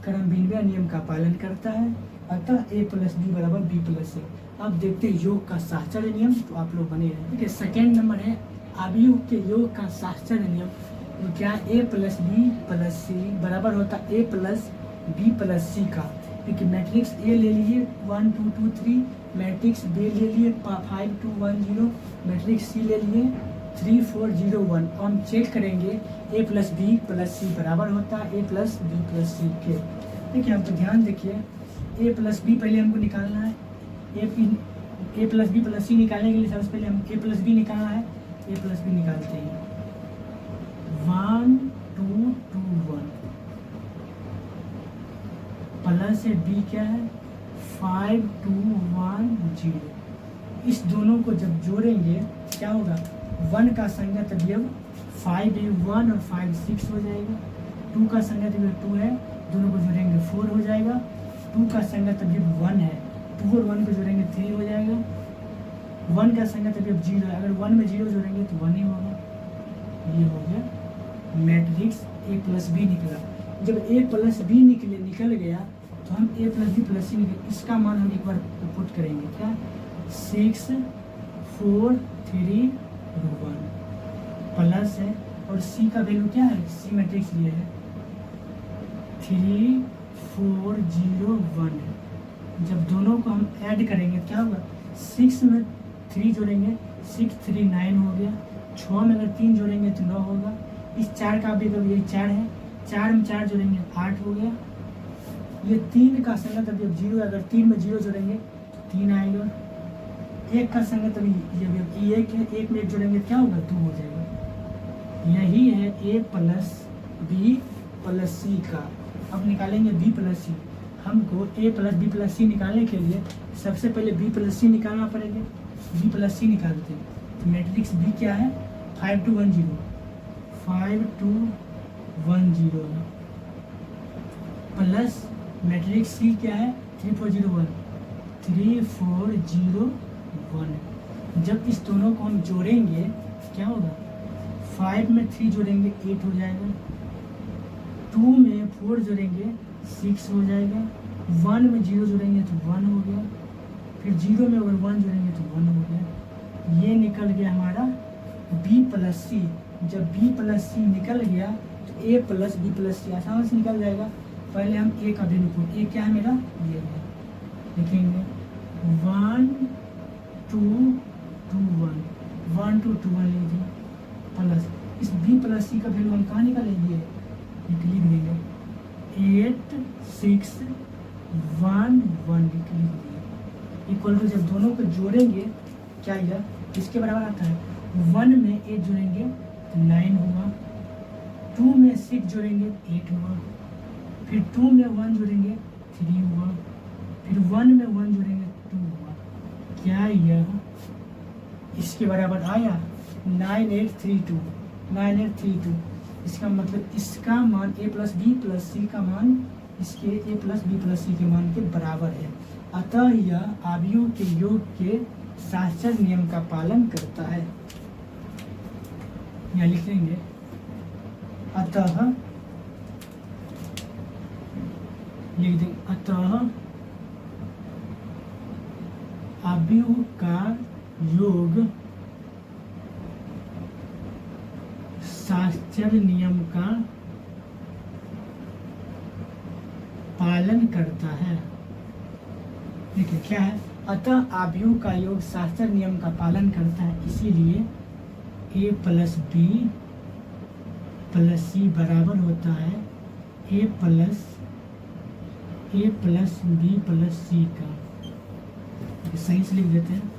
क्रमबिन्वय नियम का पालन करता है, अतः A प्लस B बराबर B प्लस A। अब देखते हैं योग का साहचर्य नियम, तो आप लोग बने रहे। देखिए सेकेंड नंबर है अवयव के योग का साहचर्य नियम। तो क्या A plus B plus C बराबर होता A plus B plus C का। देखिए मैट्रिक्स A ले लीजिए 1 2 2 3, मैट्रिक्स B ले लिए 5 2 1 0, मैट्रिक्स C ले लिए 3 4 0 1। हम चेक करेंगे A plus B plus C बराबर होता है A plus B plus C के। देखिए हम तो ध्यान देखिए A प्लस B पहले हमको निकालना है, A plus B plus C निकालने के लिए सबसे पहले हम A प्लस B निकालना है। A प्लस B निकालते हैं 1 2 2 1 प्लस है B क्या है 5 2 1 0। इस दोनों को जब जोड़ेंगे क्या होगा, 1 का संगत अवयव 5 है, 1 और 5 6 हो जाएगा। 2 का संगत अवयव 2 है, दोनों को जोड़ेंगे 4 हो जाएगा। 2 का संगत अवयव 1 है, 2 और 1 को जोड़ेंगे 3 हो जाएगा। 1 का संगत अवयव 0 है, अगर 1 में 0 जोड़ेंगे तो 1 ही होगा। ये हो गया मैट्रिक्स A प्लस B निकला। जब A प्लस B निकल गया तो हम A plus B plus C निकल, इसका मान हम एक बार पुट करेंगे क्या 6 4 3 1 प्लस है, और C का वैल्यू क्या है C मैट्रिक्स ये है 3 4 0 1 है। जब दोनों को हम ऐड करेंगे क्या होगा 6 में 3 जोड़ेंगे 6 3 9 हो गया। 6 में अगर 3 जोड़ेंगे तो 9 होगा। इस 4 का भी कभी यही 4 है, 4 में 4 जोड़ेंगे 8 हो गया। ये 3 का संगत अभी अब 0 है, अगर 3 में 0 जोड़ेंगे तो 3 आएगा। 1 का संगत अभी ये 1 है, 1 में 1 जोड़ेंगे क्या होगा 2 हो जाएगा। यही है a plus b plus c का। अब निकालेंगे b प्लस सी। हमको a प्लस बी प्लस सी निकालने के लिए सबसे पहले b प्लस सी निकालना पड़ेगा। b प्लस सी निकालते हैं तो मैट्रिक्स b क्या है 5 2 1 0, 5 2 1 0 प्लस मैट्रिक्स सी क्या है 3 4 0 1, 3 4 0 1। जब इस दोनों को हम जोड़ेंगे क्या होगा, 5 में 3 जोड़ेंगे 8 हो जाएगा, 2 में 4 जोड़ेंगे 6 हो जाएगा, 1 में 0 जोड़ेंगे तो 1 हो गया, फिर 0 में अगर 1 जोड़ेंगे तो 1 हो गया। ये निकल गया हमारा b प्लस सी। जब b प्लस सी निकल गया तो a प्लस बी प्लस सी आसानी से निकल जाएगा। पहले हम a का वैल्यू पुट, a क्या है मेरा दिया गया, लिखेंगे 1 2 2 1, 1 2 2 1 लीजिए प्लस इस b प्लस सी का वैल्यू हम कहाँ निकालेंगे, लिख देंगे 8 6 1 1 लिख देंगे इक्वल टू। जब दोनों को जोड़ेंगे क्या आएगा, इसके बराबर आता है 1 में 8 जोड़ेंगे तो 9 होगा, 2 में 6 जोड़ेंगे 8 होगा, फिर 2 में 1 जोड़ेंगे 3 होगा, फिर 1 में 1 जोड़ेंगे 2 होगा। क्या यह इसके बराबर आया 9832, 9832। इसका मतलब इसका मान a plus b plus c का मान इसके a प्लस बी प्लस सी के मान के बराबर है। अतः यह आव्यूह के योग के शास्त्र नियम का पालन करता है। यहाँ लिखेंगे अतः, लिख देंगे अतः आव्यूह का योग शास्त्र नियम का पालन करता है। देखिए क्या है, अतः आव्यूह का योग शास्त्र नियम का पालन करता है, इसीलिए a plus b plus c बराबर होता है a plus b plus c का। सही से लिख देते हैं,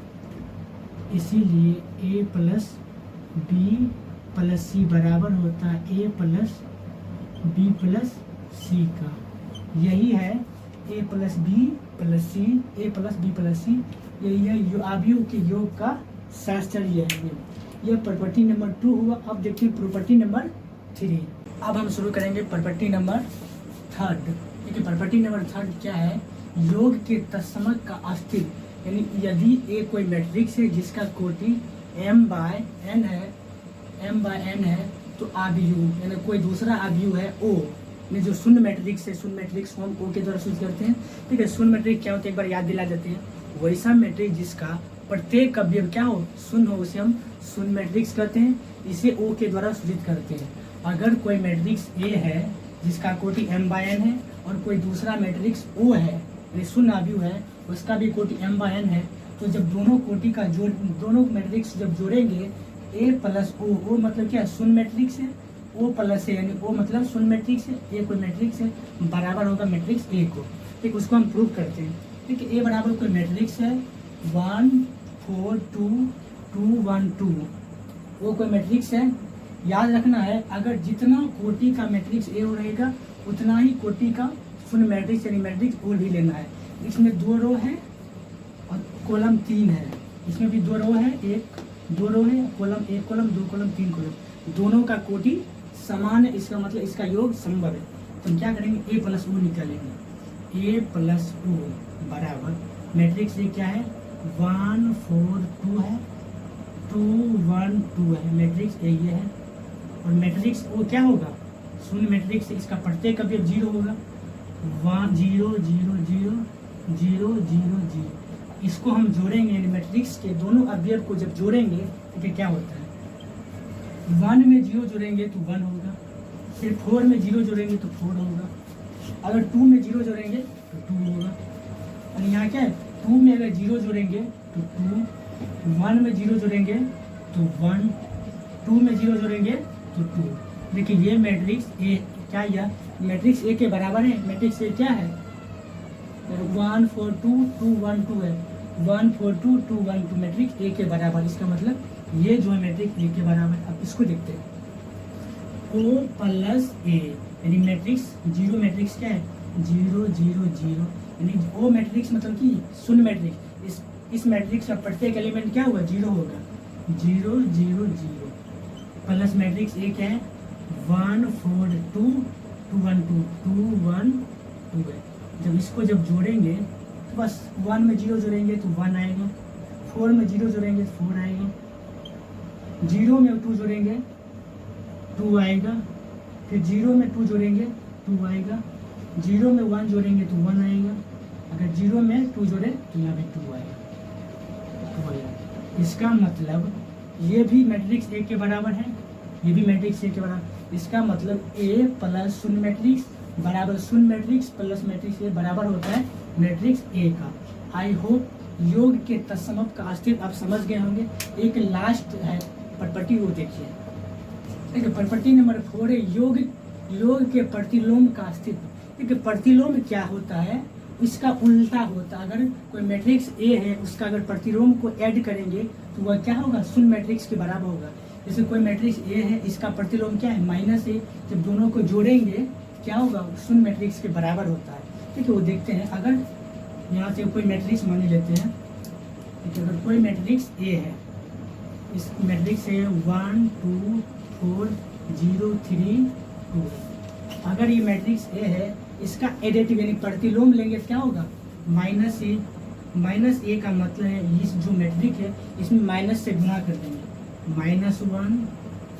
इसीलिए a plus b plus c बराबर होता है a plus b plus c का। यही है a plus b plus c, a plus b plus c, यही है आव्यूह के योग का शास्त्र। यह प्रॉपर्टी नंबर 2 हुआ। अब देखिए प्रॉपर्टी नंबर 3। अब हम शुरू करेंगे प्रॉपर्टी नंबर 3। देखिए प्रॉपर्टी नंबर 3 क्या है, योग के तत्समक का अस्तित्व, यानी यदि a कोई मैट्रिक्स है जिसका कोटि m/n है तो आव्यूह यानी कोई दूसरा आव्यूह है O में जो शून्य मैट्रिक्स है, शून्य मैट्रिक्स को हम O के द्वारा सूचित करते हैं। ठीक है, शून्य मैट्रिक्स क्या होता है एक बार याद दिला देते हैं। वैसा मैट्रिक्स जिसका प्रत्येक अवयव क्या हो शून्य हो उसे हम शून्य मैट्रिक्स कहते हैं, इसे O के द्वारा सूचित करते हैं। अगर कोई मैट्रिक्स A है जिसका कोटि m/n है और कोई दूसरा मैट्रिक्स O है यानी शून्य आव्यूह है उसका भी कोटि m/n है, तो जब दोनों कोटि का जोड़, दोनों मैट्रिक्स जब जोड़ेंगे A प्लस O मतलब क्या शून्य मैट्रिक्स है, O प्लस है यानी O मतलब शून्य मैट्रिक्स है, A कोई मैट्रिक्स है बराबर होगा मैट्रिक्स A को। ठीक, उसको हम प्रूव करते हैं। ठीक है, A बराबर कोई मैट्रिक्स है 1 4 2 2 1 2, वो कोई मैट्रिक्स है। याद रखना है अगर जितना कोटि का मैट्रिक्स A रहेगा उतना ही कोटि का शून्य मैट्रिक्स यानी मैट्रिक्स O भी लेना है। इसमें 2 रो है और कॉलम 3 है, इसमें भी 2 रो है, 2 रो है, कॉलम 1 कॉलम 2 कॉलम 3 कॉलम, दोनों का कोटि समान है, इसका मतलब इसका योग संभव है। तो हम क्या करेंगे A प्लस O निकालेंगे। A प्लस O बराबर मैट्रिक्स ये क्या है 1 4 2 है, 2 1 2 है, मैट्रिक्स ये है। और मैट्रिक्स O क्या होगा शून्य मैट्रिक्स, इसका प्रत्येक अवयव 0 होगा 1 0 0 0 0 0 0। इसको हम जोड़ेंगे यानी मैट्रिक्स के दोनों अवयव को जब जोड़ेंगे तो क्या होता है 1 में 0 जोड़ेंगे तो 1 होगा, फिर 4 में 0 जोड़ेंगे तो 4 होगा, अगर 2 में 0 जोड़ेंगे तो 2 होगा। और यहाँ क्या है 2 में अगर 0 जोड़ेंगे तो 2, 1 में 0 जोड़ेंगे तो 1, 2 में 0 जोड़ेंगे तो 2। देखिए ये मैट्रिक्स ए, क्या यह मैट्रिक्स ए के बराबर है? मैट्रिक्स ए क्या है? 1 4 2 2 1 2 है। 1 4 2 2 1 2 मैट्रिक्स ए के बराबर। इसका मतलब ये जो है मैट्रिक्स ए के बराबर। अब इसको देखते हैं, ओ प्लस ए यानी मैट्रिक्स जीरो मैट्रिक्स क्या है? 0 0 0 यानी ओ मैट्रिक्स मतलब कि शून्य मैट्रिक्स। इस मैट्रिक्स का प्रत्येक एलिमेंट क्या होगा? 0 होगा। 0 0 0 प्लस मैट्रिक्स ए क्या है? 1 4 2 2 1 2 2 1 2 है। जब इसको जब जोड़ेंगे तो बस 1 में 0 जोड़ेंगे तो 1 आएगा, 4 में 0 जोड़ेंगे तो 4 आएगा, 0 में 2 जोड़ेंगे 2 आएगा, फिर 0 में 2 जोड़ेंगे 2 आएगा, 0 में 1 जोड़ेंगे तो 1 आएगा, अगर 0 में 2 जोड़े तो यहाँ पे 2 आएगा। इसका मतलब ये भी मैट्रिक्स ए के बराबर है, ये भी मैट्रिक्स ए के बराबर। इसका मतलब ए प्लस शून्य मैट्रिक्स बराबर शून्य मैट्रिक्स प्लस मैट्रिक्स ए बराबर होता है मैट्रिक्स ए का। आई होप योग के तत्समक का अस्तित्व आप समझ गए होंगे। एक लास्ट है प्रॉपर्टी, वो देखिए। देखिए प्रॉपर्टी नंबर 4 है योग के प्रतिलोम का अस्तित्व। देखिए प्रतिलोम क्या होता है? इसका उल्टा होता है। अगर कोई मैट्रिक्स ए है उसका अगर प्रतिलोम को ऐड करेंगे तो वह क्या होगा? शून्य मैट्रिक्स के बराबर होगा। जैसे कोई मैट्रिक्स ए है, इसका प्रतिलोम क्या है? -a। जब दोनों को जोड़ेंगे क्या होगा? शून्य मैट्रिक्स के बराबर होता है। ठीक है, वो देखते हैं। अगर यहाँ से कोई मैट्रिक्स मान लेते हैं, देखिए अगर कोई मैट्रिक्स ए है, इस मैट्रिक्स है 1 2 4 0 3 2। अगर ये मैट्रिक्स ए है, इसका एडिटिव यानी प्रतिलोम लेंगे तो क्या होगा? -a। -a का मतलब है इस जो मैट्रिक है इसमें माइनस से गुणा कर देंगे। -1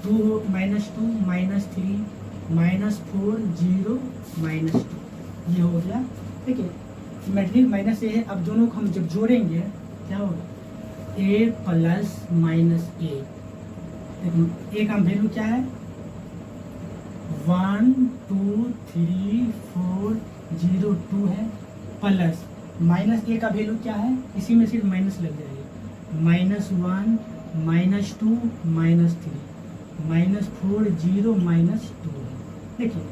2 -2 -3 -4 0 -2 ये हो गया। ठीक है, मैट्रिक -a है। अब दोनों को हम जब जोड़ेंगे क्या होगा? a plus -a। देखो ए का वैल्यू क्या है? 1 2 3 4 0 2 है, प्लस -a का वैल्यू क्या है? इसी में सिर्फ माइनस लग जाएगी। -1 -2 -3 -4 0 -2 है। देखिए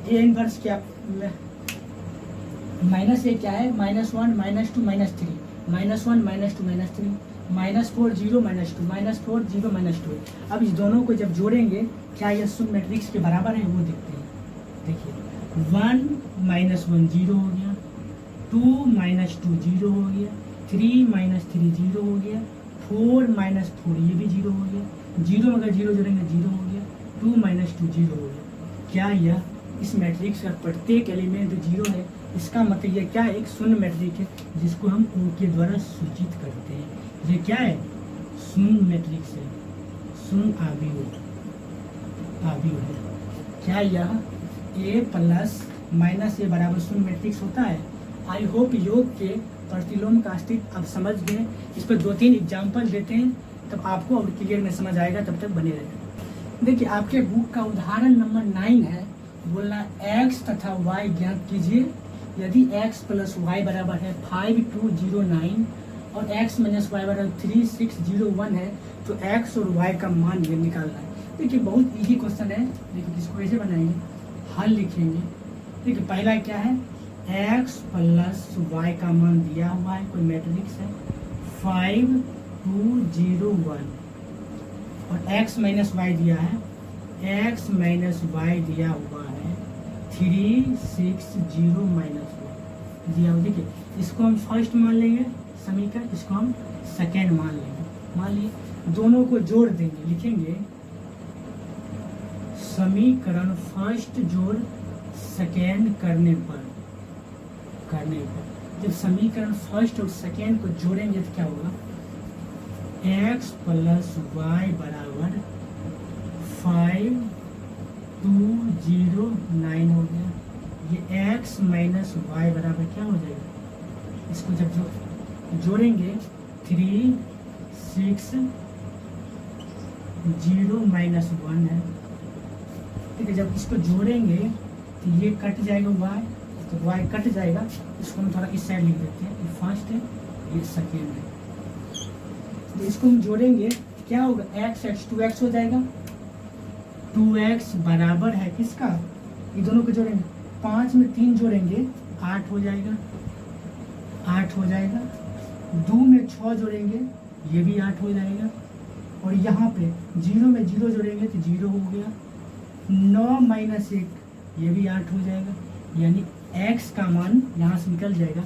ए इनवर्स क्या -a क्या है? -1 -2 -3 -1 -2 -3 -4 0 -2 -4 0 -2। अब इस दोनों को जब जोड़ेंगे क्या यह शून्य मैट्रिक्स के बराबर है? वो देखते हैं। देखिए 1 -1 0 हो गया, 2 -2 0 हो गया, 3 -3 0 हो गया, 4 -4 ये भी 0 हो गया, 0 में अगर 0 जोड़ेंगे 0 हो गया, 2 -2 0 हो गया। क्या यह इस मैट्रिक्स का प्रत्येक एलिमेंट 0 है? इसका मतलब ये क्या है? एक शून्य मैट्रिक्स है जिसको हम ओ के द्वारा सूचित करते हैं। ये क्या है? शून्य मैट्रिक्स है, शून्य आव्यूह है। क्या यह ए प्लस -a बराबर शून्य मैट्रिक्स होता है? आई होप योग के प्रतिलोम का अस्तित्व आप समझ गए। इस पर 2-3 एग्जाम्पल देते हैं तब आपको और क्लियर में समझ आएगा, तब तक बने रहेगा। देखिए आपके बुक का उदाहरण नंबर 9 है, बोलना x तथा y ज्ञात कीजिए। यदि x प्लस वाई बराबर है 5209 और x माइनस वाई बराबर 3601 है तो x और y का मान ये निकालना है। देखिए बहुत इजी क्वेश्चन है। देखिए इसको ऐसे बनाएंगे, हल लिखेंगे। देखिए पहला क्या है? x प्लस वाई का मान दिया हुआ है, कोई मैट्रिक्स है 5 2 0 1 और x माइनस वाई दिया है, x माइनस वाई दिया हुआ है 3 6 0 -1 दिया हुआ। देखिए इसको हम फर्स्ट मान लेंगे समीकरण, इसको हम सेकेंड मान लेंगे। मान लिए दोनों को जोड़ देंगे, लिखेंगे समीकरण फर्स्ट जोड़ सेकेंड करने पर जब समीकरण फर्स्ट और सेकेंड को जोड़ेंगे तो क्या होगा? x प्लस वाई बराबर 5 2 0 9 हो गया। ये x माइनस वाई बराबर क्या हो जाएगा? इसको जब जोड़ेंगे 3 6 0 -1 है। ठीक है, जब इसको जोड़ेंगे तो ये कट जाएगा y, तो y कट जाएगा। इसको हम थोड़ा इस साइड लिख देते हैं। ये फर्स्ट है, ये सेकेंड है। तो इसको हम जोड़ेंगे, क्या होगा, एक्स एक्स 2x हो जाएगा। 2x बराबर है किसका, ये दोनों को जोड़ेंगे, 5 में 3 जोड़ेंगे 8 हो जाएगा, 8 हो जाएगा। 2 में 6 जोड़ेंगे, ये भी 8 हो जाएगा। और यहाँ पे 0 में 0 जोड़ेंगे तो 0 हो गया। 9 माइनस 1, ये भी 8 हो जाएगा। यानी x का मान यहाँ से निकल जाएगा,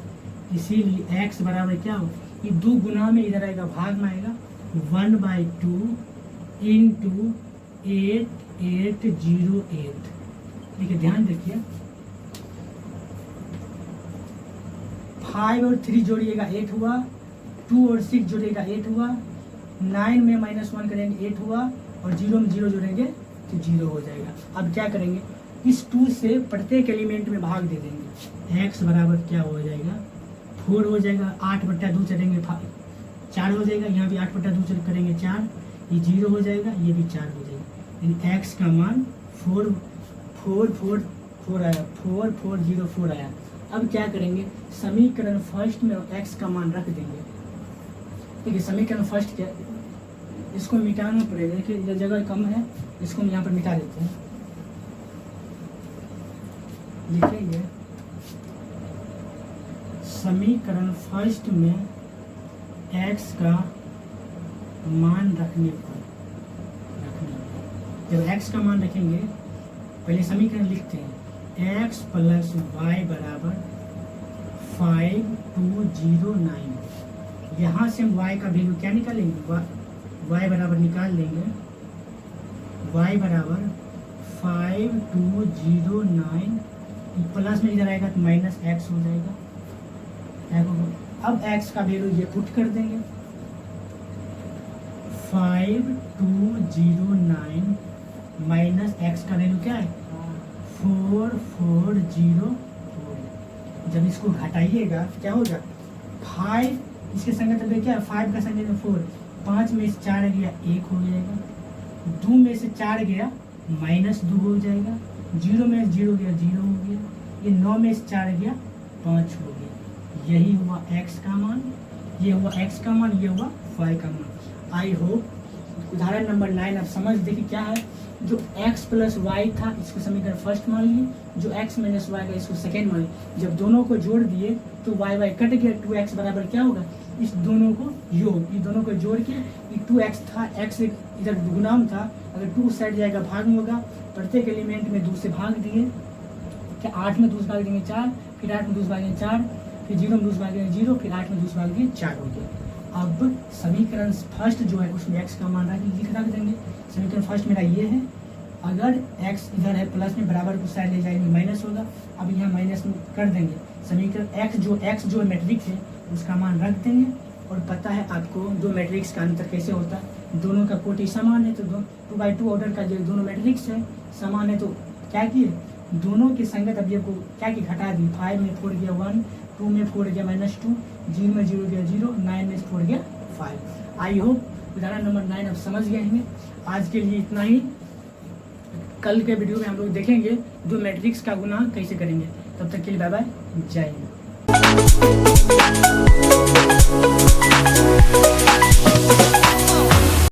इसीलिए x बराबर क्या हो, ये 2 गुना में इधर आएगा, भाग में आएगा 1/2 इंटू 8808। देखिए ध्यान रखिए, 5 और 3 जोड़िएगा 8 हुआ, 2 और 6 जोड़िएगा 8 हुआ, 9 में -1 करेंगे 8 हुआ, और 0 में 0 जोड़ेंगे तो 0 हो जाएगा। अब क्या करेंगे, इस 2 से प्रत्येक एलिमेंट में भाग दे देंगे। x बराबर क्या हो जाएगा, 4 हो जाएगा। 8/2 चलेंगे 4 हो जाएगा, यहाँ भी 8/2 करेंगे 4, ये 0 हो जाएगा, ये भी 4 हो जाएगा। यानी x का मान 4 आया, 4404 आया। अब क्या करेंगे, समीकरण फर्स्ट में x का मान रख देंगे। देखिए समीकरण फर्स्ट क्या, इसको मिटाना पड़ेगा, देखिए ये जगह कम है, इसको हम यहाँ पर मिटा देते हैं। लिखेंगे समीकरण फर्स्ट में x का मान रखने पर, जब x का मान रखेंगे, पहले समीकरण लिखते हैं, x प्लस वाई बराबर 5209। यहाँ से हम y का वैल्यू क्या निकालेंगे, y बराबर निकाल लेंगे, y बराबर 5209, प्लस में इधर आएगा तो -x हो जाएगा। अब x का वैल्यू ये पुट कर देंगे, 5209 माइनस x का वैल्यू क्या है, 4404। जब इसको घटाइएगा क्या होगा, 5 इसके संगत में क्या है, 5 का संगत में 4, 5 में से 4 गया 1 हो जाएगा, 2 में से 4 गया -2 हो जाएगा, 0 में से 0 गया 0 हो गया, ये 9 में से 4 गया 5 हो गया। यही हुआ x का मान, ये हुआ x का मान, ये हुआ y का मान। आई होप उदाहरण नंबर 9 आप समझ देखिए क्या है, जो x प्लस वाई था इसको समीकरण फर्स्ट मान लिए, जो x माइनस वाई का इसको सेकेंड मान लिए। जब दोनों को जोड़ दिए तो y कट गया, 2x बराबर क्या होगा, इस दोनों को योग, इस दोनों को जोड़ के, ये 2x था, x इधर दुगुना था, अगर 2 साइड जाएगा भाग में होगा, प्रत्येक एलिमेंट में 2 से भाग दिए, क्या 8 में 2 से भाग देंगे 4, फिर 8 में 2 से भागेंगे 4, फिर 0 में 2 से भागेंगे 0, फिर 8 में 2 से भाग दिए 4 हो गया। अब समीकरण फर्स्ट जो है उसमें x का मान रख देंगे। समीकरण फर्स्ट मेरा ये है, अगर x इधर है प्लस में, बराबर को साइड ले जाएंगे माइनस होगा, अब यहाँ माइनस में कर देंगे। समीकरण x जो मैट्रिक्स है उसका मान रख देंगे। और पता है आपको दो मैट्रिक्स का अंतर कैसे होता है, दोनों का कोटि समान है तो 2x2 ऑर्डर का जो दोनों मैट्रिक्स है समान है, तो क्या किए, दोनों की संगत अब ये को क्या की घटा दी, 5 में 4 गया 1, 2 में 4 गया -2, 0 में 0 गया 0, 9 में 4 गया 5। आई होप उदाहरण नंबर 9 आप समझ गए हैं। आज के लिए इतना ही, कल के वीडियो में हम लोग देखेंगे दो मैट्रिक्स का गुना कैसे करेंगे। तब तक के लिए बाय बाय, जय हिंद।